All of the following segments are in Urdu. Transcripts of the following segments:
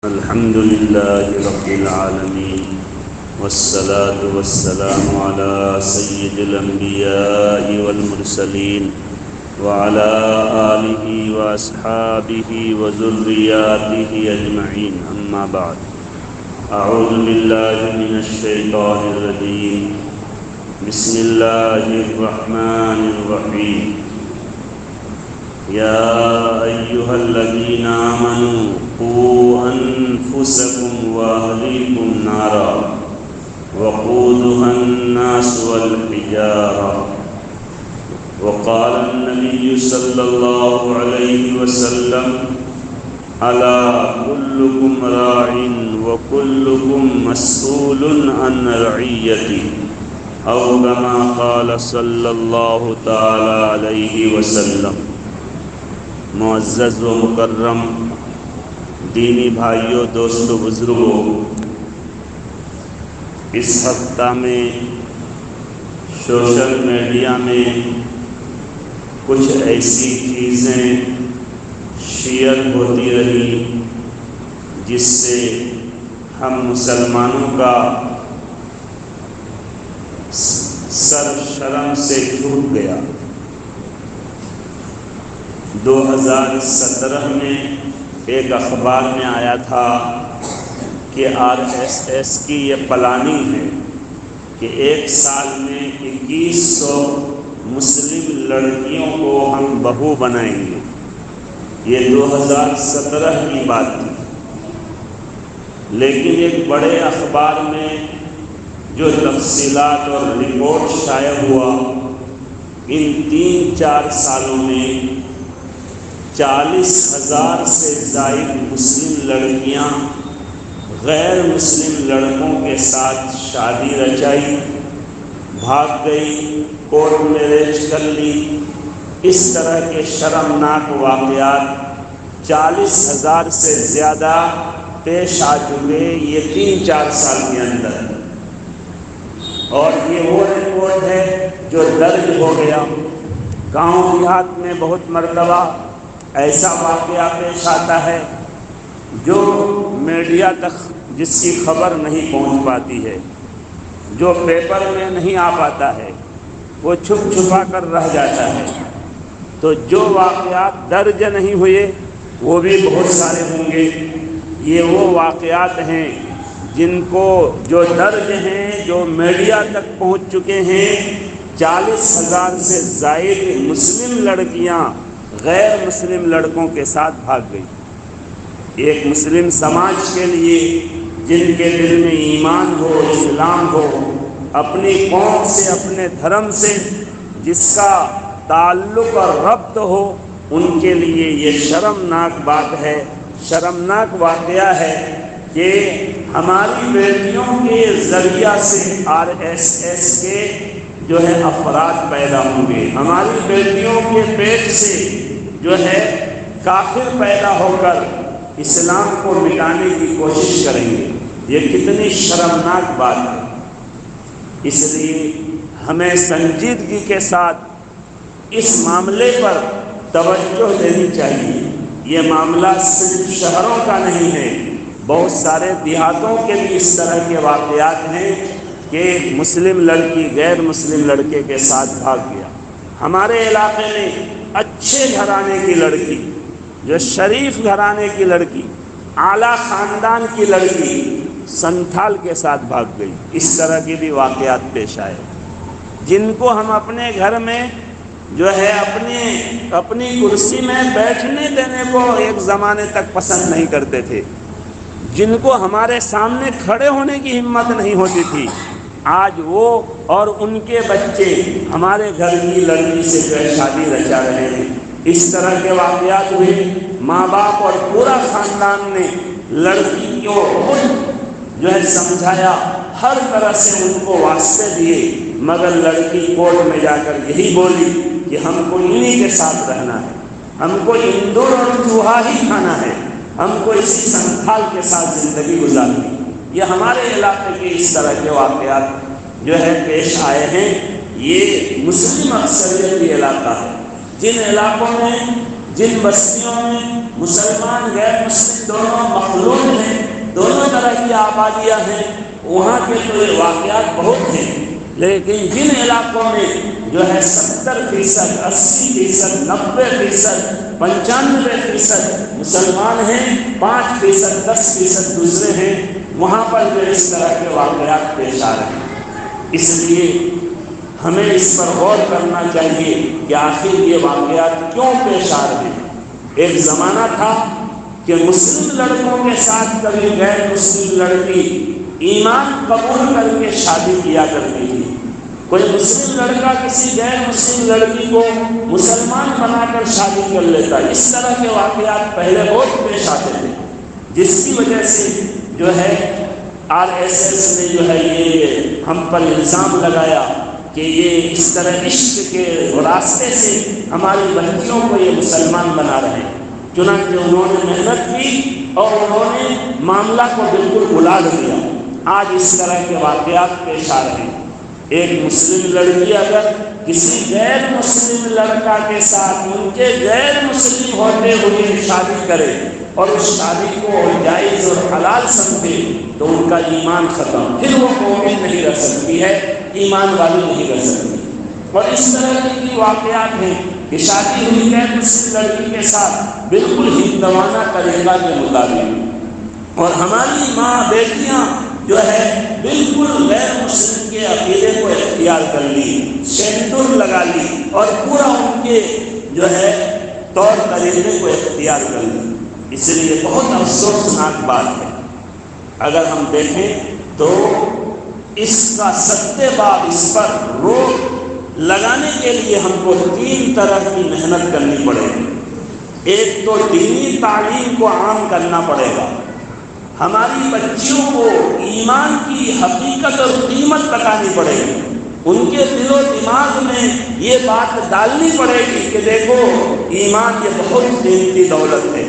الحمد لله رب العالمين والصلاة والسلام على سيد الأنبياء والمرسلين وعلى آله وأصحابه وذرياته أجمعين أما بعد أعوذ بالله من الشيطان الرجيم بسم الله الرحمن الرحيم يا أيها الذين آمنوا قوا أنفسكم وأهليكم نارا وقودها الناس والحجارة وقال النبي صلى الله عليه وسلم ألا كلكم راع وكلكم مسؤول عن رعيته أو كما قال صلى الله تعالى عليه وسلم۔ معزز و مکرم دینی بھائیوں، دوستو، بزرگوں، اس ہفتہ میں سوشل میڈیا میں کچھ ایسی چیزیں شیئر ہوتی رہی جس سے ہم مسلمانوں کا سر شرم سے چھوٹ گیا۔ 2017 میں ایک اخبار میں آیا تھا کہ RSS کی یہ پلاننگ ہے کہ ایک سال میں 2100 مسلم لڑکیوں کو ہم بہو بنائیں گے۔ یہ 2017 کی بات تھی، لیکن ایک بڑے اخبار میں جو تفصیلات اور رپورٹ شائع ہوا، ان 3-4 سالوں میں 40,000 سے زائد مسلم لڑکیاں غیر مسلم لڑکوں کے ساتھ شادی رچائی، بھاگ گئی، کورٹ میرج کر لی۔ اس طرح کے شرمناک واقعات 40,000 سے زیادہ پیش آ چکے یہ 3-4 سال کے اندر، اور یہ وہ رپورٹ ہے جو درج ہو گیا۔ گاؤں دیہات میں بہت مرتبہ ایسا واقعہ پیش آتا ہے جو میڈیا تک جس کی خبر نہیں پہنچ پاتی ہے، جو پیپر میں نہیں آ پاتا ہے، وہ چھپ چھپا کر رہ جاتا ہے۔ تو جو واقعات درج نہیں ہوئے وہ بھی بہت سارے ہوں گے۔ یہ وہ واقعات ہیں جن کو جو درج ہیں، جو میڈیا تک پہنچ چکے ہیں۔ 40,000 سے زائد مسلم لڑکیاں غیر مسلم لڑکوں کے ساتھ بھاگ گئی۔ ایک مسلم سماج کے لیے جن کے دل میں ایمان ہو، اسلام ہو، اپنی قوم سے، اپنے دھرم سے جس کا تعلق اور ربط ہو، ان کے لیے یہ شرمناک بات ہے، شرمناک واقعہ ہے کہ ہماری بیٹیوں کے ذریعہ سے RSS کے جو ہے افراد پیدا ہوں گے، ہماری بیٹیوں کے پیٹ سے جو ہے کافر پیدا ہو کر اسلام کو مٹانے کی کوشش کریں گے۔ یہ کتنی شرمناک بات ہے۔ اس لیے ہمیں سنجیدگی کے ساتھ اس معاملے پر توجہ دینی چاہیے۔ یہ معاملہ صرف شہروں کا نہیں ہے، بہت سارے دیہاتوں کے بھی اس طرح کے واقعات ہیں کہ مسلم لڑکی غیر مسلم لڑکے کے ساتھ بھاگ گیا۔ ہمارے علاقے میں اچھے گھرانے کی لڑکی، جو شریف گھرانے کی لڑکی، اعلیٰ خاندان کی لڑکی سنتھال کے ساتھ بھاگ گئی۔ اس طرح کے بھی واقعات پیش آئے جن کو ہم اپنے گھر میں جو ہے اپنی کرسی میں بیٹھنے دینے کو ایک زمانے تک پسند نہیں کرتے تھے، جن کو ہمارے سامنے کھڑے ہونے کی ہمت نہیں ہوتی تھی، آج وہ اور ان کے بچے ہمارے گھر کی لڑکی سے جو ہے شادی رچا رہے ہیں۔ اس طرح کے واقعات ہوئے، ماں باپ اور پورا خاندان نے لڑکی کو جو ہے سمجھایا، ہر طرح سے ان کو واسطے دیے، مگر لڑکی کورٹ میں جا کر یہی بولی کہ ہم کو انہی کے ساتھ رہنا ہے، ہم کو اندور اور چوہا ہی کھانا ہے، ہم کو اسی سنتھال کے ساتھ زندگی گزارنی۔ یہ ہمارے علاقے کے اس طرح کے واقعات جو ہے پیش آئے ہیں۔ یہ مسلم اکثریت کی علاقہ ہے، جن علاقوں میں، جن بستیوں میں مسلمان غیر مسلم دونوں مخلوط ہیں، دونوں طرح کی آبادیاں ہیں، وہاں کے تو یہ واقعات بہت ہیں، لیکن جن علاقوں میں جو ہے 70%، 80%، 90%، 95% مسلمان ہیں، 5%، 10% دوسرے ہیں، وہاں پر جو اس طرح کے واقعات پیش آ رہے ہیں۔ اس لیے ہمیں اس پر غور کرنا چاہیے کہ آخر یہ واقعات کیوں پیش آ رہے ہیں۔ ایک زمانہ تھا کہ مسلم لڑکوں کے ساتھ کبھی غیر مسلم لڑکی ایمان قبول کر کے شادی کیا کرتی تھی۔ کوئی مسلم لڑکا کسی غیر مسلم لڑکی کو مسلمان بنا کر شادی کر لیتا، اس طرح کے واقعات پہلے بہت پیش آتے تھے، جس کی وجہ سے جو ہے RSS نے جو ہے یہ ہم پر الزام لگایا کہ یہ اس طرح عشق کے راستے سے ہماری بچیوں کو یہ مسلمان بنا رہے ہیں۔ چنانچہ انہوں نے محنت کی اور انہوں نے معاملہ کو بالکل الٹ دیا۔ آج اس طرح کے واقعات پیش آ رہے ہیں۔ ایک مسلم لڑکی اگر کسی غیر مسلم لڑکا کے ساتھ ان کے غیر مسلم ہوتے ہوئے شادی کرے اور اس شادی کو جائز اور حلال سمجھے تو ان کا ایمان ختم، پھر وہ مومن نہیں رہ سکتی ہے، ایمان والی نہیں رہ سکتی۔ اور اس طرح کی واقعات ہیں کہ شادی ہوئی غیر مسلم لڑکی کے ساتھ بالکل ہندوانہ طریقہ کے مطابق، اور ہماری ماں بیٹیاں جو ہے بالکل غیر مسلم کے عقیدے کو اختیار کر لی، سندور لگا لی اور پورا ان کے جو ہے طور طریقے کو اختیار کر لی۔ اس لیے بہت افسوسناک بات ہے۔ اگر ہم دیکھیں تو اس کا ستے باب اس پر روک لگانے کے لیے ہم کو 3 طرح کی محنت کرنی پڑے گی۔ ایک تو دینی تعلیم کو عام کرنا پڑے گا، ہماری بچیوں کو ایمان کی حقیقت اور قیمت بتانی پڑے گی، ان کے دل و دماغ میں یہ بات ڈالنی پڑے گی کہ دیکھو ایمان یہ بہت قیمتی دولت ہے،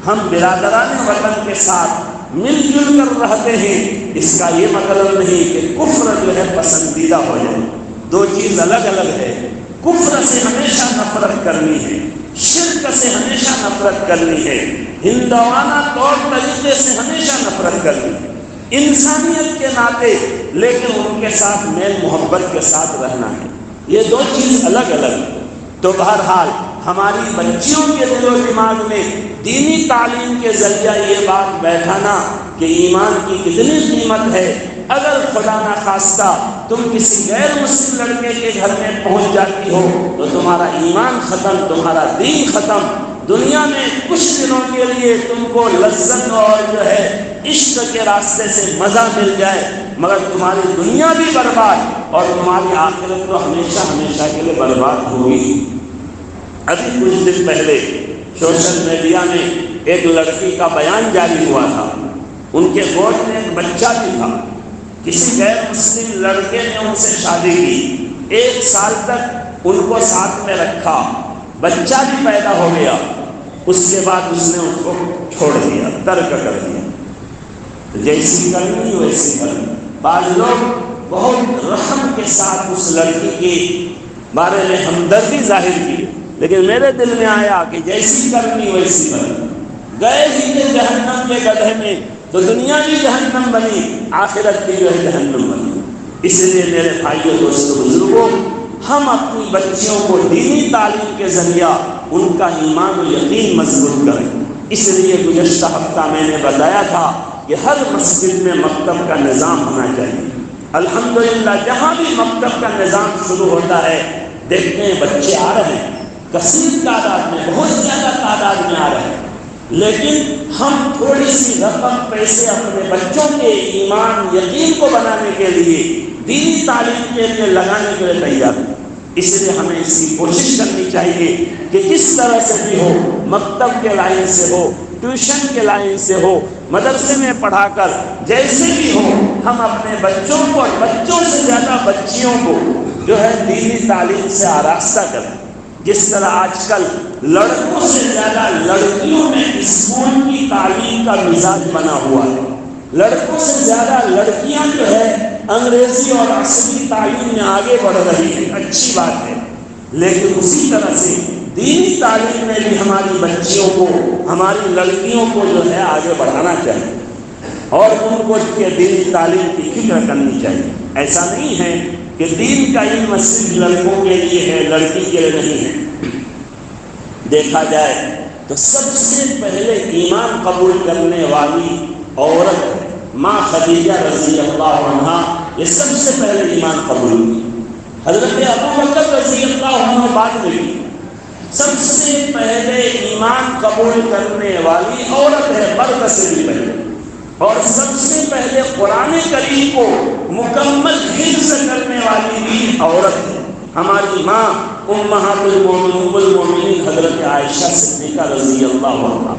ہم برادران وطن کے ساتھ مل جل کر رہتے ہیں، اس کا یہ مطلب نہیں کہ کفر جو ہے پسندیدہ ہو جائے۔ 2 چیز الگ الگ ہے۔ کفر سے ہمیشہ نفرت کرنی ہے، شرک سے ہمیشہ نفرت کرنی ہے، ہندوانہ طور طریقے سے ہمیشہ نفرت کرنی ہے، انسانیت کے ناطے، لیکن ان کے ساتھ میل محبت کے ساتھ رہنا ہے۔ یہ 2 چیز الگ الگ ہے۔ تو بہرحال ہماری بچیوں کے دل و دماغ میں دینی تعلیم کے ذریعہ یہ بات بیٹھانا کہ ایمان کی کتنی قیمت ہے۔ اگر خدا نخواستہ تم کسی غیر مسلم لڑکے کے گھر میں پہنچ جاتی ہو تو تمہارا ایمان ختم، تمہارا دین ختم، دنیا میں کچھ دنوں کے لیے تم کو لذت اور جو ہے عشق کے راستے سے مزہ مل جائے، مگر تمہاری دنیا بھی برباد اور تمہاری آخرت تو ہمیشہ ہمیشہ کے لیے برباد ہوگی۔ ابھی کچھ دن پہلے سوشل میڈیا میں ایک لڑکی کا بیان جاری ہوا تھا، ان کے گود میں ایک بچہ بھی تھا، کسی غیر مسلم لڑکے نے ان سے شادی کی، 1 سال تک ان کو ساتھ میں رکھا، بچہ بھی پیدا ہو گیا، اس کے بعد اس نے ان کو چھوڑ دیا، ترک کر دیا۔ جیسی کرنی ویسی کرنی۔ بعض لوگ بہت رحم کے ساتھ اس لڑکی کے بارے میں ہمدردی ظاہر کی، لیکن میرے دل میں آیا کہ جیسی کرنی ویسی کرنی۔ گئے ہی کہ جہنم کے گدھے میں تو دنیا بھی جہنم بنی، آخرت بھی جو ہے جہنم بنی۔ اس لیے میرے بھائیوں دوستوں بزرگوں، ہم اپنی بچیوں کو دینی تعلیم کے ذریعہ ان کا ایمان و یقین مضبوط کریں۔ اس لیے گزشتہ ہفتہ میں نے بتایا تھا کہ ہر مسجد میں مکتب کا نظام ہونا چاہیے۔ الحمدللہ جہاں بھی مکتب کا نظام شروع ہوتا ہے دیکھتے ہیں بچے آ رہے ہیں، کثیر تعداد میں، بہت زیادہ تعداد میں آ رہے ہیں، لیکن ہم تھوڑی سی رقم پیسے اپنے بچوں کے ایمان یقین کو بنانے کے لیے، دینی تعلیم کے لیے لگانے کے لیے تیار ہیں۔ اس لیے ہمیں اس کی کوشش کرنی چاہیے کہ کس طرح سے بھی ہو، مکتب کے لائن سے ہو، ٹیوشن کے لائن سے ہو، مدرسے میں پڑھا کر، جیسے بھی ہو، ہم اپنے بچوں کو اور بچوں سے زیادہ بچیوں کو جو ہے دینی تعلیم سے آراستہ کریں۔ جس طرح آج کل لڑکوں سے زیادہ لڑکیوں میں اسکول کی تعلیم کا مزاج بنا ہوا ہے، لڑکوں سے زیادہ لڑکیاں جو ہے انگریزی اور عصری تعلیم میں آگے بڑھ رہی ہیں، اچھی بات ہے، لیکن اسی طرح سے دینی تعلیم میں بھی ہماری بچیوں کو، ہماری لڑکیوں کو جو ہے آگے بڑھانا چاہیے اور ان کو دینی تعلیم کی فکر کرنی چاہیے۔ ایسا نہیں ہے کہ دین کا علم صرف لڑکوں کے لیے ہے، لڑکی کے لیے نہیں ہے۔ دیکھا جائے تو سب سے پہلے ایمان قبول کرنے والی عورت ماں خدیجہ رضی اللہ عنہا، یہ سب سے پہلے ایمان قبول کی۔ حضرت ابوبکر رضی اللہ عنہ بعد میں کی۔ سب سے پہلے ایمان قبول کرنے والی عورت ہے، مرد سے بھی پہلے، اور سب سے پہلے قرآن کریم کو مکمل حفظ کرنے والی بھی عورت ہے، ہماری ماں امہات المومنین حضرت عائشہ صدیقہ رضی اللہ عنہا۔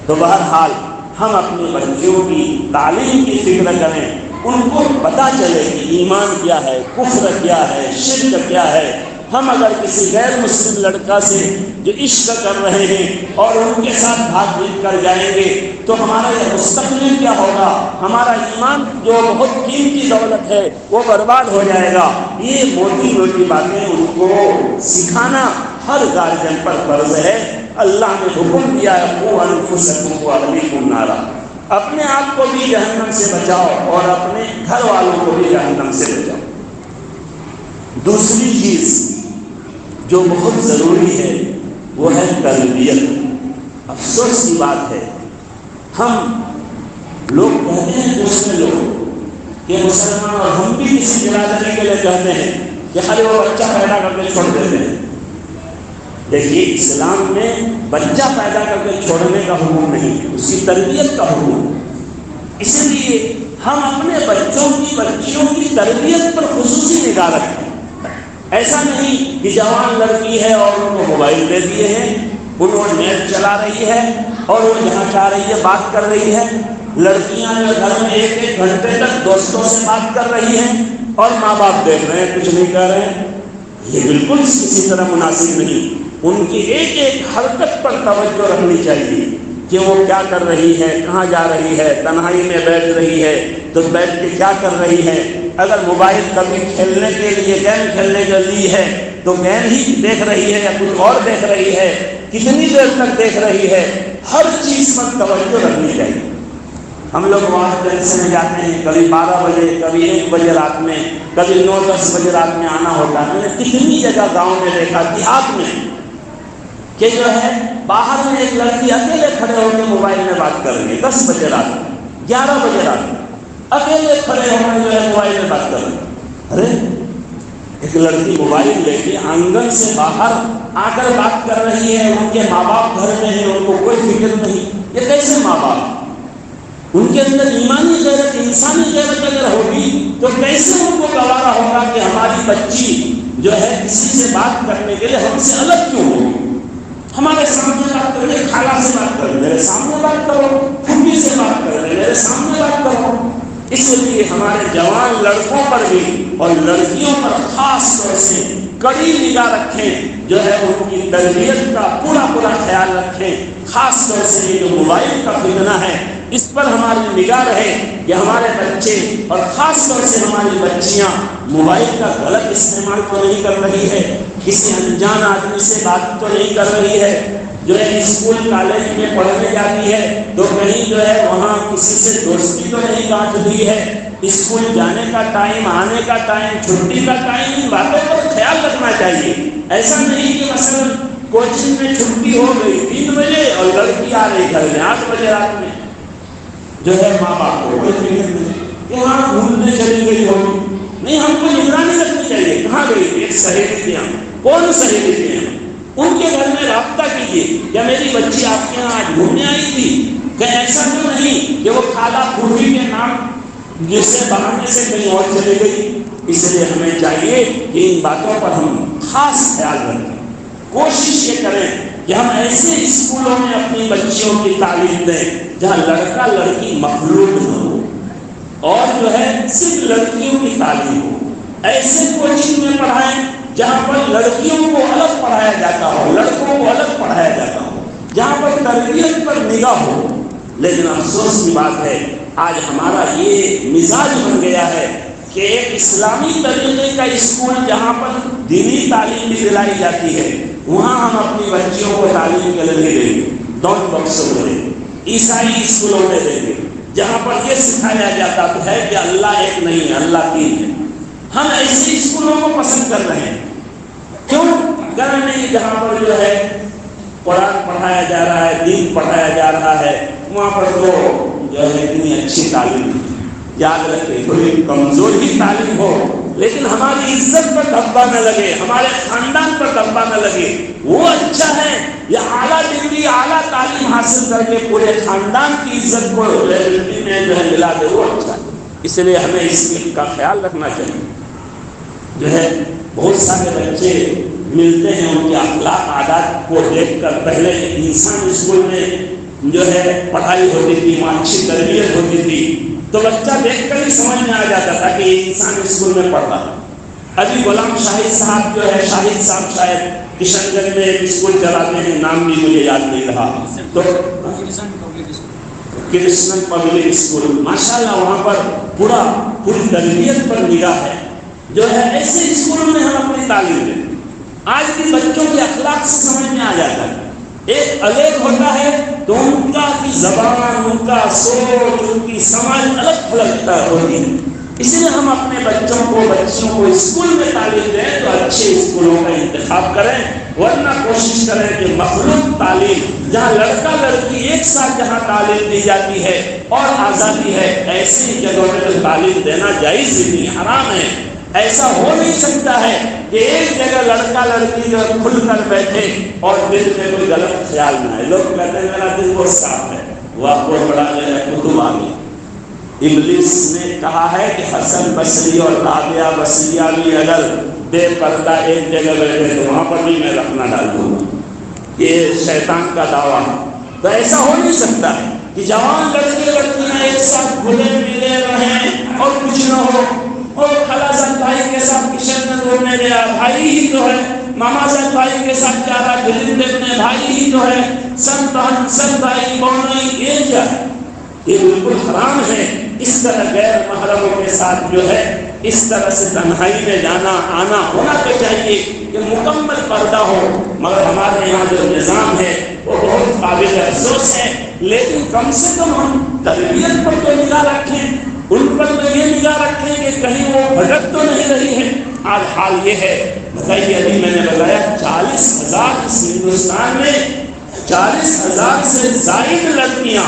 تو بہرحال ہم اپنی بچیوں کی تعلیم کی فکر کریں، ان کو پتہ چلے کہ ایمان کیا ہے، کفر کیا ہے، شرک کیا ہے۔ ہم اگر کسی غیر مسلم لڑکا سے جو عشق کر رہے ہیں اور ان کے ساتھ بھاگ مل کر جائیں گے تو ہمارا یہ مستقبل کیا ہوگا؟ ہمارا ایمان جو بہت قیمتی دولت ہے وہ برباد ہو جائے گا۔ یہ موٹی موٹی باتیں ان کو سکھانا ہر گارجین پر فرض ہے۔ اللہ نے حکم دیا ہے قُوْ أَنفُسَكُمْ وَأَهْلِيكُمْ نَارًا، اپنے آپ کو بھی جہنم سے بچاؤ اور اپنے گھر والوں کو بھی جہنم سے بچاؤ۔ دوسری چیز جو بہت ضروری ہے وہ ہے تربیت۔ افسوس کی بات ہے، ہم لوگ کہتے ہیں دوسرے لوگ کہ مسلمان، اور ہم بھی کسی برادری کے لیے کہتے ہیں کہ خالی وہ بچہ پیدا کر کے چھوڑ دیتے ہیں۔ دیکھیے اسلام میں بچہ پیدا کر کے چھوڑنے کا حکم نہیں ہے، اس کی تربیت کا حکم ہے۔ اس لیے ہم اپنے بچوں کی، بچیوں کی تربیت پر خصوصی نگاہ رکھیں۔ ایسا نہیں کہ جوان لڑکی ہے اور ان کو موبائل دے دیے ہیں، انہوں نیٹ چلا رہی ہے اور وہ جہاں چاہ رہی ہے بات کر رہی ہے۔ لڑکیاں جو گھر میں ایک ایک گھنٹے تک دوستوں سے بات کر رہی ہیں اور ماں باپ دیکھ رہے ہیں، کچھ نہیں کہہ رہے ہیں۔ یہ بالکل کسی طرح مناسب نہیں۔ ان کی ایک ایک حرکت پر توجہ رکھنی چاہیے کہ وہ کیا کر رہی ہے، کہاں جا رہی ہے، تنہائی میں بیٹھ رہی ہے تو بیٹھ کے کیا کر رہی ہے۔ اگر موبائل کبھی کھیلنے کے لیے، گیم کھیلنے کے لیے ہے تو گیم ہی دیکھ رہی ہے یا کچھ اور دیکھ رہی ہے، کتنی دیر تک دیکھ رہی ہے، ہر چیز پر توجہ رکھنی چاہیے۔ ہم لوگ وہاں جلسے میں جاتے ہیں، کبھی 12 بجے، کبھی 1 بجے رات میں، کبھی 9-10 بجے رات میں آنا ہوتا ہے۔ میں نے کتنی جگہ گاؤں میں دیکھا، دیہات میں، کہ جو ہے باہر میں ایک لڑکی اکیلے کھڑے ہو کے موبائل میں بات کر رہی ہے، 10 بجے رات میں، 11 بجے رات میں اکیلے کھڑے ہو کے جو ہے موبائل میں بات کر رہی ہے۔ ارے ایک لڑکی موبائل لے کے آنگن سے باہر آ کر بات کر رہی ہے، ان کے ماں باپ گھر میں ہیں، ان کو کوئی فکر نہیں۔ یہ کیسے ماں باپ؟ ان کے اندر ایمانی غیرت، انسانی غیرت اگر ہوگی تو کیسے ان کو گوارا ہوگا کہ ہماری بچی جو ہے کسی سے بات کرنے کے لیے ہم سے الگ کیوں ہوگی؟ ہمارے سامنے بات کرے، خالہ سے بات کرے، میرے سامنے بات کرو، پھوپھی سے بات کرے، میرے سامنے بات کرو۔ اس لیے ہمارے جوان لڑکوں پر بھی اور لڑکیوں پر خاص طور سے کڑی نگاہ رکھیں، جو ہے ان کی تربیت کا پورا خیال رکھیں۔ خاص طور سے یہ جو موبائل کا فتنہ ہے اس پر ہماری نگاہ رہے کہ ہمارے بچے اور خاص طور سے ہماری بچیاں موبائل کا غلط استعمال تو نہیں کر رہی ہے، کسی انجان آدمی سے بات تو نہیں کر رہی ہے، جو ہے اسکول کالج میں پڑھنے جاتی ہے تو کہیں جو ہے وہاں کسی سے دوستی تو نہیں گانٹھ دی ہے۔ اسکول جانے کا ٹائم، آنے کا ٹائم، چھٹی کا ٹائم، ان باتوں پر خیال رکھنا چاہیے۔ ایسا نہیں کہ مثلا کوچنگ میں چھٹی ہو گئی 3 بجے اور لڑکی آ رہی گھر میں 8 بجے رات میں، جو ہے ماں باپ کو کوئی فکر نہیں کہ وہاں گھومنے چلی گئی ہوگی۔ نہیں، ہم کو نگرانی رکھنی چاہیے کہاں گئی تھی، ایک سہیلی تھی، کون سہیلی تھی، ان کے گھر میں رابطہ کیجیے کیا میری بچی آپ کے یہاں آج گھومنے آئی تھی، کہ ایسا تو نہیں کہ وہ خالہ پھوپھی کے نام جس سے بہانے سے کہیں اور چلی گئی۔ اس لیے ہمیں چاہیے کہ ان باتوں پر ہم خاص خیال رکھیں۔ کوشش یہ کریں کہ ہم ایسے اسکولوں میں اپنی بچیوں کی تعلیم دیں جہاں لڑکا لڑکی مخلوط نہ ہو اور جو ہے صرف لڑکیوں کی تعلیم ہو۔ ایسے کوچنگ میں پڑھائیں جہاں پر لڑکیوں کو الگ پڑھایا جاتا ہو، لڑکوں کو الگ پڑھایا جاتا ہو، جہاں پر تربیت پر نگاہ ہو۔ لیکن افسوس کی بات ہے آج ہمارا یہ مزاج بن گیا ہے کہ ایک اسلامی طریقے کا اسکول جہاں پر دینی تعلیم بھی دلائی جاتی ہے وہاں ہم اپنی بچیوں کو تعلیم کے لیے دیں گے، ڈونٹ بکسوں میں عیسائی اسکولوں میں دیں گے جہاں پر یہ سکھایا جاتا ہے کہ اللہ ایک نہیں ہے، اللہ تین ہے۔ ہم ایسے اسکولوں کو پسند کر رہے ہیں، کیوں کر نہیں جہاں پر جو ہے قرآن پڑھایا جا رہا ہے، دین پڑھایا جا رہا ہے، وہاں پر تو جو ہے اتنی اچھی تعلیم، یاد رکھیں تھوڑی کمزور ہی تعلیم ہو لیکن ہماری عزت پر دھبا نہ لگے، ہمارے خاندان پر دھبا نہ لگے، وہ اچھا ہے۔ یا اعلیٰ ڈگری اعلیٰ تعلیم حاصل کر کے پورے خاندان کی عزت کو ڈگری میں جو ہے ملا دے، وہ اچھا ہے۔ اس لیے ہمیں اس کا خیال رکھنا چاہیے۔ جو ہے بہت سارے بچے ملتے ہیں، ان کے اخلاق عادات کو دیکھ کر پہلے انسان اسکول میں جو ہے پڑھائی ہوتی تھی، وہاں اچھی تربیت ہوتی تھی تو بچہ دیکھ کر ہی سمجھ میں آ جاتا تھا کہ یہ انسان اسکول میں پڑھ رہا ہے۔ ابھی غلام شاہد صاحب جو ہے، شاہد صاحب شاید کشن گنج میں ایک اسکول چلاتے ہیں، نام بھی مجھے یاد نہیں رہا، تو کرشن پبلک اسکول، ماشاءاللہ وہاں پر پوری تربیت پر نگاہ ہے۔ جو ہے ایسے اسکولوں میں ہم اپنی تعلیم دیں، آج کے بچوں کے اخلاق سے سمجھ میں آ جاتا ہے۔ ایک الگ ہوتا ہے تو ان کا کی زبان، ان کا سوچ، ان کی سمجھ الگ الگ ہوتی ہے۔ اس لیے ہم اپنے بچوں کو بچیوں کو اسکول میں تعلیم دیں تو اچھے اسکولوں کا انتخاب کریں، ورنہ کوشش کریں کہ مخلوط تعلیم جہاں لڑکا لڑکی ایک ساتھ جہاں تعلیم دی جاتی ہے اور آزادی ہے، ایسی جگہوں میں تعلیم دینا جائز ہی نہیں، حرام ہے۔ ایسا ہو نہیں سکتا ہے کہ ایک جگہ لڑکا لڑکی جو کھل کر بیٹھے اور دل میں کوئی غلط خیال نہ ہے۔ لوگ کہتے ہیں میرا دل بہت صاف ہے، وہ آپ کو بڑا کتب آ گئی۔ ابلیس نے کہا ہے کہ حسن بصری اور رابعہ بصریہ بھی اگر بے پردہ ایک جگہ بیٹھے تو وہاں پر بھی میں رکھنا ڈال دوں گا، یہ شیطان کا دعویٰ ہے۔ تو ایسا ہو نہیں سکتا ہے کہ جوان لڑکے لڑکیاں ایک ساتھ گھلے ملے رہیں اور کچھ نہ ہو، اور خالہ زاد بھائی کے ساتھ کشن میں گھومنے گیا، بھائی ہی تو ہے، ماما زاد بھائی کے ساتھ جا رہا فلم دیکھنے، بھائی ہی تو ہے، سب بہن سب بھائی بہنیں، یہ کیا ہے؟ یہ بالکل حرام ہے۔ اس طرح غیر محرموں کے ساتھ جو ہے اس طرح سے تنہائی میں جانا آنا ہونا تو چاہیے کہ مکمل پردہ ہو، مگر ہمارے یہاں جو نظام ہے وہ بہت قابل افسوس ہے۔ لیکن کم سے کم ہم تربیت پر تو نگاہ رکھیں، ان پر تو یہ نگاہ رکھیں کہ کہیں وہ بھٹک تو نہیں رہی ہے۔ آج حال یہ ہے، بتائیے ابھی میں نے بتایا 40,000 اس ہندوستان میں 40,000 سے زائد لڑکیاں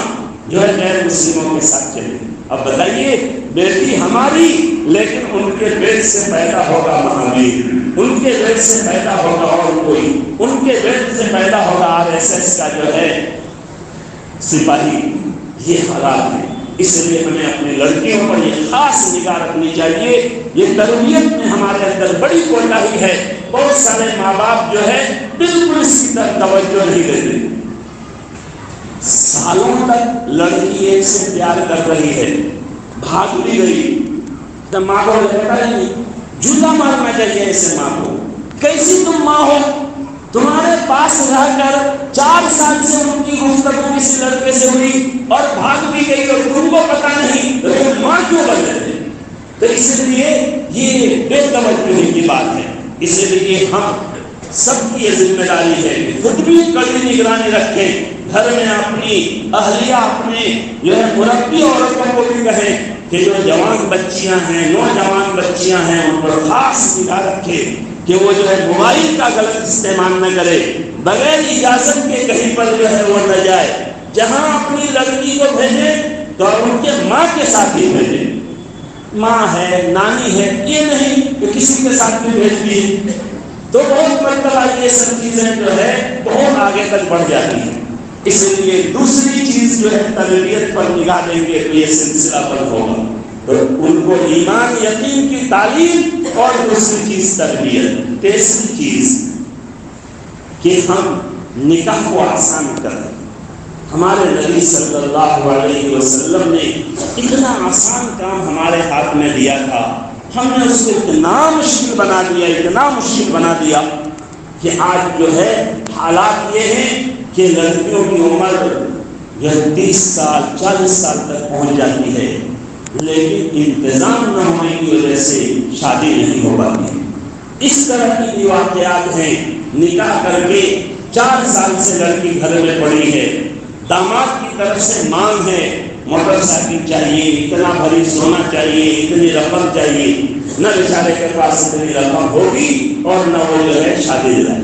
جو ہے غیر مسلموں کے ساتھ چلی۔ اب بتائیے بیٹی ہماری، لیکن ان کے پیٹ سے پیدا ہوگا مہاویر، ان کے پیٹ سے پیدا ہوگا اور کوئی، ان کے پیٹ سے پیدا ہوگا RSS کا جو ہے سپاہی۔ یہ حالات ہے، اس لیے ہمیں اپنی لڑکیوں پر یہ خاص نگاہ رکھنی چاہیے۔ یہ تربیت میں ہمارے اندر بڑی کوتاہی ہے، بہت سارے ماں باپ جو ہے بالکل اس کی طرف توجہ نہیں دیتے۔ سالوں تک لڑکی ایک سے پیار کر رہی ہے، بھاگ بھی گئی تو ماں کو لگتا ہی نہیں، جوتا مارنا چاہیے ایسے ماں کو۔ کیسی تم ماں ہو، تمہارے پاس رہ کر 4 سال سے ان کی گفتگو کسی لڑکے سے ہوئی اور بھاگ بھی گئی اور تم کو پتا نہیں، تو تم ماں کیوں بن رہے؟ تو اس لیے یہ بے توجہی کی بات ہے۔ اس لیے ہم سب کی یہ ذمہ داری ہے کہ خود بھی کڑی نگرانی رکھیں، گھر میں اپنی اہلیہ اپنے جو ہے مربی عورتوں کو بھی کہیں کہ جو جوان بچیاں ہیں، نوجوان بچیاں ہیں، ان پر خاص نگاہ رکھے کہ وہ جو ہے موبائل کا غلط استعمال نہ کرے، بغیر اجازت کے کہیں پر جو ہے وہ نہ جائے۔ جہاں اپنی لڑکی کو بھیجیں تو ان کے ماں کے ساتھ ہی بھیجیں، ماں ہے نانی ہے، یہ نہیں کہ کسی کے ساتھ بھی بھیج دی تو بہت مرتبہ یہ سب چیزیں جو ہے بہت آگے تک بڑھ جاتی ہیں۔ اس لیے دوسری چیز جو ہے تربیت پر نگاہ دیں گے تو یہ سلسلہ پر ہوگا، تو ان کو ایمان یقین کی تعلیم، اور دوسری چیز تربیت، تیسری چیز کہ ہم نکاح کو آسان کریں۔ ہمارے نبی صلی اللہ علیہ وسلم نے اتنا آسان کام ہمارے ہاتھ میں دیا تھا، ہم نے اس کو اتنا مشکل بنا دیا، اتنا مشکل بنا دیا کہ آج جو ہے حالات یہ ہیں کہ لڑکیوں کی عمر جو 30 سال 40 سال تک پہنچ جاتی ہے، لیکن انتظام نہ ہونے کی وجہ سے شادی نہیں ہو پاتی۔ اس طرح کی بھی واقعات ہیں، نکاح کر کے 4 سال سے لڑکی گھر میں پڑی ہے، داماد کی طرف سے مانگ ہے، موٹر سائیکل چاہیے، اتنا بھری سونا چاہیے، اتنی رقم چاہیے، نہ بیچارے کے پاس اتنی رقم ہوگی اور نہ وہ جو ہے شادی دلائے۔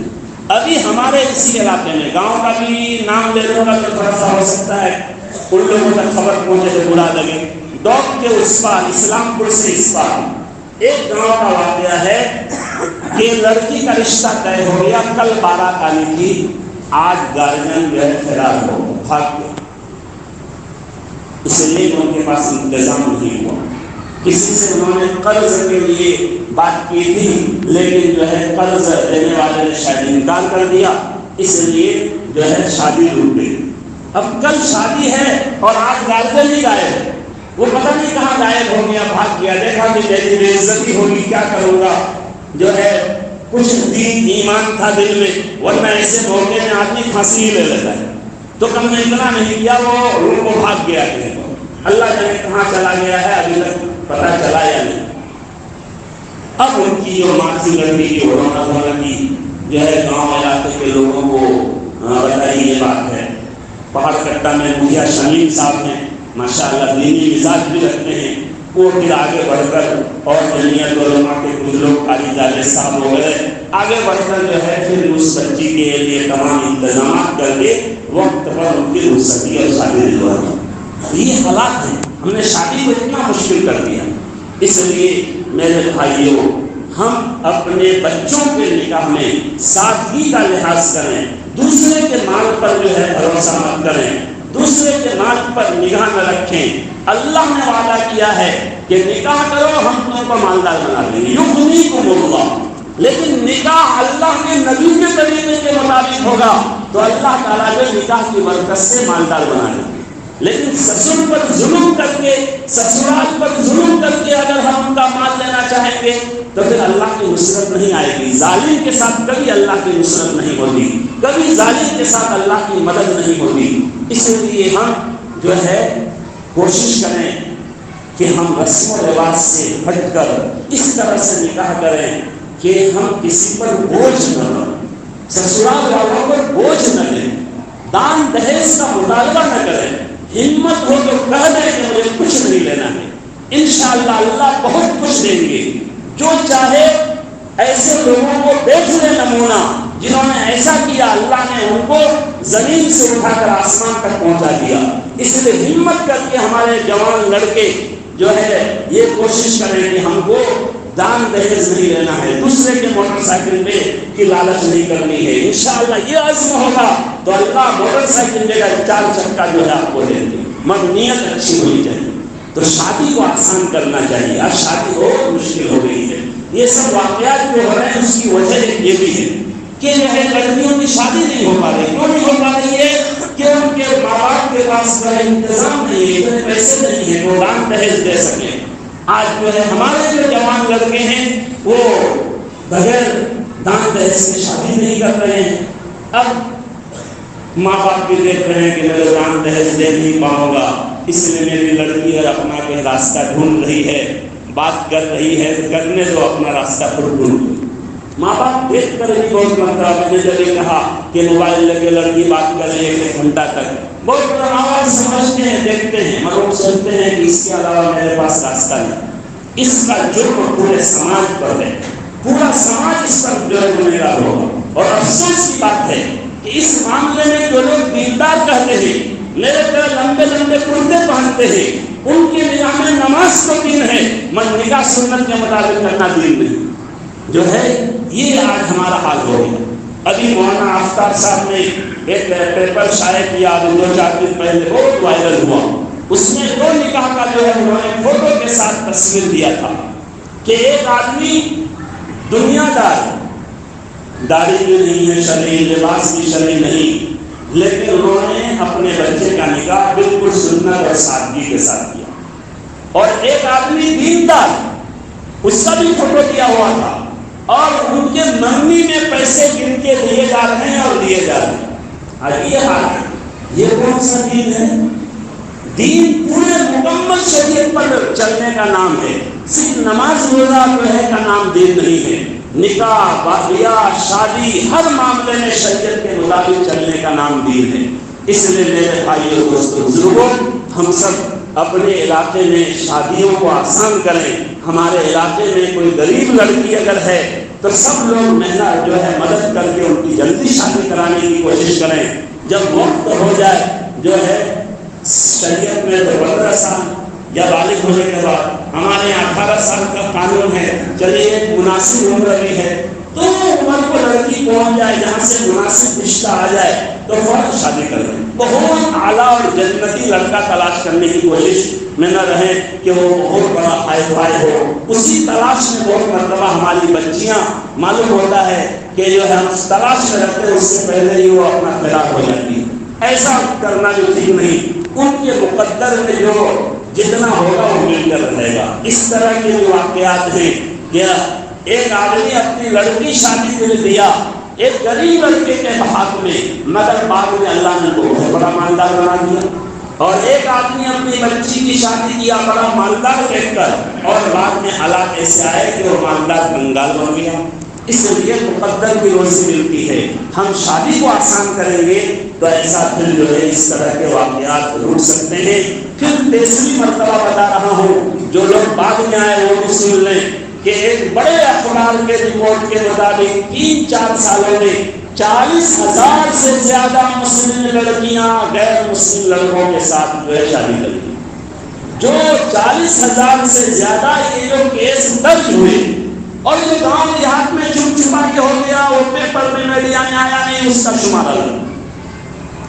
ابھی ہمارے اسی علاقے میں، گاؤں کا بھی نام لے لوں گا تو تھوڑا سا ہو سکتا ہے ان لوگوں تک خبر پہنچے تو برا لگے، ڈوک کے اس پار، اسلام پور سے اس پار ایک گاؤں کا واقعہ ہے کہ لڑکی کا رشتہ طے ہو گیا، کل 12 تاریخ کی، آج گارجن جو ہے فرار ہو بھاگ گیا، اس لیے ان کے پاس انتظام نہیں ہوا۔ کسی سے انہوں نے قرض کے لیے بات کی تھی، لیکن جو ہے قرض دینے والے نے شاید انکار کر دیا، اس لیے جو ہے شادی رک گئی۔ اب کل شادی ہے اور آج گارجن ہی غائب ہے، وہ پتہ نہیں کہاں غائب ہو گیا، بھاگ گیا، دیکھا کہ میری بے عزتی ہوگی، کیا کروں گا، جو ہے کچھ دین ایمان تھا دل میں، ورنہ ایسے موقع میں آدمی پھانسی ہی لے لیتا ہے، تو کم نے اتنا نہیں کیا، وہ بھاگ گیا، اللہ جانے کہاں چلا گیا ہے، ابھی تک پتہ چلا یا نہیں۔ اب ان کی جو ماسی لڑکی کی رونق کی جو ہے گاؤں علاقے کے لوگوں کو بتائی یہ بات ہے۔ پہاڑ کٹا میں مکھیا شمیم صاحب ہیں، ماشاءاللہ دینی مزاج بھی رکھتے ہیں، وہ پھر آگے بڑھ کر اور جمعیت علماء کے کچھ لوگ قاری جاوید صاحب وغیرہ آگے بڑھ کر جو ہے پھر اس بچی کے لیے تمام انتظامات کر کے وقت پر ان کی رخصتی اور شادی دلوائی۔ یہ حالات ہیں، ہم نے شادی کو اتنا مشکل کر دیا۔ اس لیے میرے بھائیوں، ہم اپنے بچوں کے نکاح میں سادگی کا لحاظ کریں، دوسرے کے مال پر جو ہے بھروسہ مت کریں، دوسرے کے مال پر نگاہ نہ رکھیں۔ اللہ نے وعدہ کیا ہے کہ نکاح کرو ہم تم کو مالدار بنا دیں گے، یغنیکم اللہ، لیکن نکاح اللہ کے نبی کے طریقے کے مطابق ہوگا تو اللہ تعالیٰ جو نکاح کی برکت سے مالدار بنا دیں گے۔ لیکن سسر پر ظلم کر کے، سسرال پر ظلم کر کے اگر ہم ان کا مال لینا چاہیں گے تو پھر اللہ کی نصرت نہیں آئے گی۔ ظالم کے ساتھ کبھی اللہ کی نصرت نہیں ہوتی، کبھی ظالم کے ساتھ اللہ کی مدد نہیں ہوتی۔ اس لیے ہم جو ہے کوشش کریں کہ ہم رسم و رواج سے ہٹ کر اس طرح سے نکاح کریں کہ ہم کسی پر بوجھ نہ لیں، سسرال والوں پر بوجھ نہ لیں، دان دہیز کا مطالبہ نہ کریں۔ ہمت ہو تو کہہ دیں کہ مجھے کچھ نہیں لینا ہے، انشاءاللہ اللہ بہت کچھ دیں گے۔ جو چاہے ایسے لوگوں کو دیکھ لیں نمونہ جنہوں نے ایسا کیا، اللہ نے ان کو زمین سے اٹھا کر آسمان تک پہنچا دیا۔ اس لیے ہمت کر کے ہمارے جوان لڑکے جو ہے یہ کوشش کریں کہ ہم کو دان دہیز نہیں لینا ہے، دوسرے کے موٹر سائیکل پہ کی لالچ نہیں کرنی ہے۔ انشاءاللہ یہ عزم ہوگا تو اللہ موٹر سائیکل جگہ 4 چکا جو ہے آپ کو دے دیں، مگر نیت اچھی ہونی چاہیے۔ تو شادی کو آسان کرنا چاہیے، آج شادی بہت مشکل ہو گئی ہے۔ یہ سب واقعات جو ہو رہے ہیں اس کی وجہ یہ بھی ہے کہ جو ہے لڑکیوں کی شادی نہیں ہو پا رہی۔ کیوں نہیں ہو پا رہی ہے؟ کہ ان کے ماں باپ کے پاس انتظام نہیں ہے، اتنے پیسے نہیں ہیں وہ دان دہیز دے سکیں۔ آج جو ہے ہمارے جو جوان لڑکے ہیں وہ بغیر دان دہیز کے شادی نہیں کر رہے ہیں۔ اب ماں باپ بھی دیکھ رہے ہیں کہ میں دان دہیز دے نہیں پاؤں گا، اس لیے میری لڑکی ہے اپنا کوئی راستہ ڈھونڈ رہی ہے، بات کر رہی ہے، کرنے دو اپنا راستہ خود ڈھونڈ۔ ماں باپ دیکھ کر بھی بہت مرتا۔ میں نے جب یہ کہا کہ موبائل لگے لڑکی بات کر رہی ہے 1 گھنٹہ تک، بہت بڑا آواز سمجھتے ہیں، دیکھتے ہیں، مگر سوچتے ہیں کہ اس کے علاوہ میرے پاس راستہ نہیں۔ اس کا جرم پورے سماج پر ہے، پورا سماج اس پر جو ہے گنہگار ہوگا۔ اور افسوس کی بات ہے کہ اس معاملے میں جو لوگ دیندار کہتے ہیں، میرے طرح لمبے لمبے کرتے پہنتے ہیں، ان کی نگاہ میں نماز کو دین ہے، مگر نکاح سنت کے مطابق کرنا دین نہیں جو ہے۔ یہ آج ہمارا حال ہو گیا۔ ابھی مولانا آفتاب صاحب نے ایک پیپر شائع کیا 2-4 دن پہلے، بہت وائرل ہوا۔ اس میں 2 نکاح کا جو ہے انہوں نے فوٹو کے ساتھ تصویر دیا تھا کہ ایک آدمی دنیا دار، داڑھی بھی نہیں ہے شرعی، لباس بھی شرعی نہیں، لیکن انہوں نے اپنے بچے کا نکاح بالکل سنت اور سادگی کے ساتھ کیا۔ اور ایک آدمی دیندار، اس کا بھی فوٹو دیا ہوا تھا، اور ان کے منگنی میں پیسے گن کے لیے جا رہے ہیں اور لیے جا رہے ہیں۔ اب یہ حال ہے، یہ کون سا دین ہے؟ دین پورے مکمل شریعت شریعت پر چلنے کا نام ہے، صرف نماز روزہ جو ہے کا نام دین نہیں ہے۔ نکاح، بیاہ، شادی، ہر معاملے میں شریعت کے مطابق چلنے کا نام دین ہے۔ اس لیے میرے بھائیوں، دوستوں، بزرگوں، ہم سب اپنے علاقے میں شادیوں کو آسان کریں۔ ہمارے علاقے میں کوئی غریب لڑکی اگر ہے تو سب لوگ محنت جو ہے مدد کر کے ان کی جلدی شادی کرانے کی کوشش کریں۔ جب وقت ہو جائے جو ہے شریعت میں تو 15 سال یا بالغ ہونے کے بعد، ہمارے یہاں 18 سال کا قانون ہے، چلیے ایک مناسب عمر بھی ہے تو عمر کو لڑکی پہنچ جائے جہاں سے مناسب رشتہ آ جائے تو فوراً شادی کر لیں۔ بہت اعلیٰ اور جنتی لڑکا تلاش کرنے کی کوشش میں نہ رہیں کہ وہ بہت بڑا ہائی فائی ہو، اسی تلاش میں بہت مرتبہ ہماری بچیاں معلوم ہوتا ہے کہ جو ہے ہم تلاش میں رکھتے ہیں، اس سے پہلے ہی وہ اپنا طلاق ہو جاتی ہے۔ ایسا کرنا جو ٹھیک نہیں، ان کے مقدر میں جو جتنا ہوگا وہ مل کر رہے گا۔ اس طرح کے جو واقعات ہیں کہ ایک آدمی اپنی لڑکی شادی کے لیے دیا ایک غریب لڑکے کے حق میں، مگر بعد میں اللہ نے کو بہت بڑا مالدار بنا دیا، اور ایک آدمی اپنی بچی کی شادی کیا بڑا مالدار دیکھ کر، اور بعد میں حالات ایسے آئے کہ وہ مالدار کنگال بن گیا۔ اس لیے مقدر کی روزی ملتی ہے۔ ہم شادی کو آسان کریں گے تو ایسا پھر جو ہے اس طرح کے واقعات روک سکتے ہیں۔ پھر تیسری مرتبہ بتا رہا ہوں، جو لوگ بعد میں آئے وہ بھی سن لیں کہ ایک بڑے اخبار کے رپورٹ کے مطابق 3-4 سالوں میں 40,000 سے زیادہ مسلم لڑکیاں غیر مسلم لڑکوں کے ساتھ جو ہے شادی کر لی۔ جو 40,000 سے زیادہ یہ جو کیس درج ہوئے، اور جو گاؤں دیہات میں چھپ چھپا کے ہو گیا، وہ پیپر میں میڈیا میں آیا نہیں، اس کا شمار الگ۔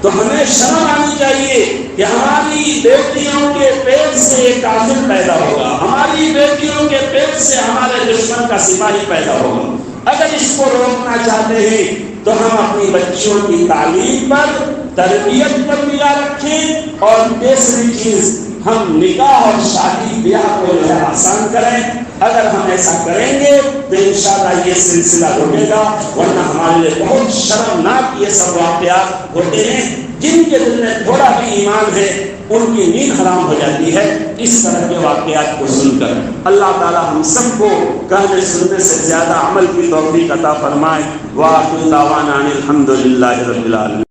تو ہمیں شرم آنی چاہیے کہ ہماری بیٹیوں کے پیٹ سے ایک کافر پیدا ہوگا، ہماری بیٹیوں کے پیٹ سے ہمارے دشمن کا سپاہی پیدا ہوگا۔ اگر اس کو روکنا چاہتے ہیں تو ہم اپنی بچیوں کی تعلیم پر، تربیت پر نگاہ رکھیں، اور تیسری چیز ہم نکاح اور شادی بیاہ کو جو ہے آسان کریں۔ اگر ہم ایسا کریں گے تو انشاءاللہ یہ سلسلہ رکے گا، ورنہ ہمارے لیے بہت شرمناک یہ سب واقعات ہوتے ہیں۔ جن کے دل میں تھوڑا بھی ایمان ہے ان کی نیند حرام ہو جاتی ہے اس طرح کے واقعات کو سن کر۔ اللہ تعالی ہم سب کو کہنے سننے سے زیادہ عمل کی توفیق عطا فرمائے۔ وآخر دعوانا ان الحمد للہ رب العالمین۔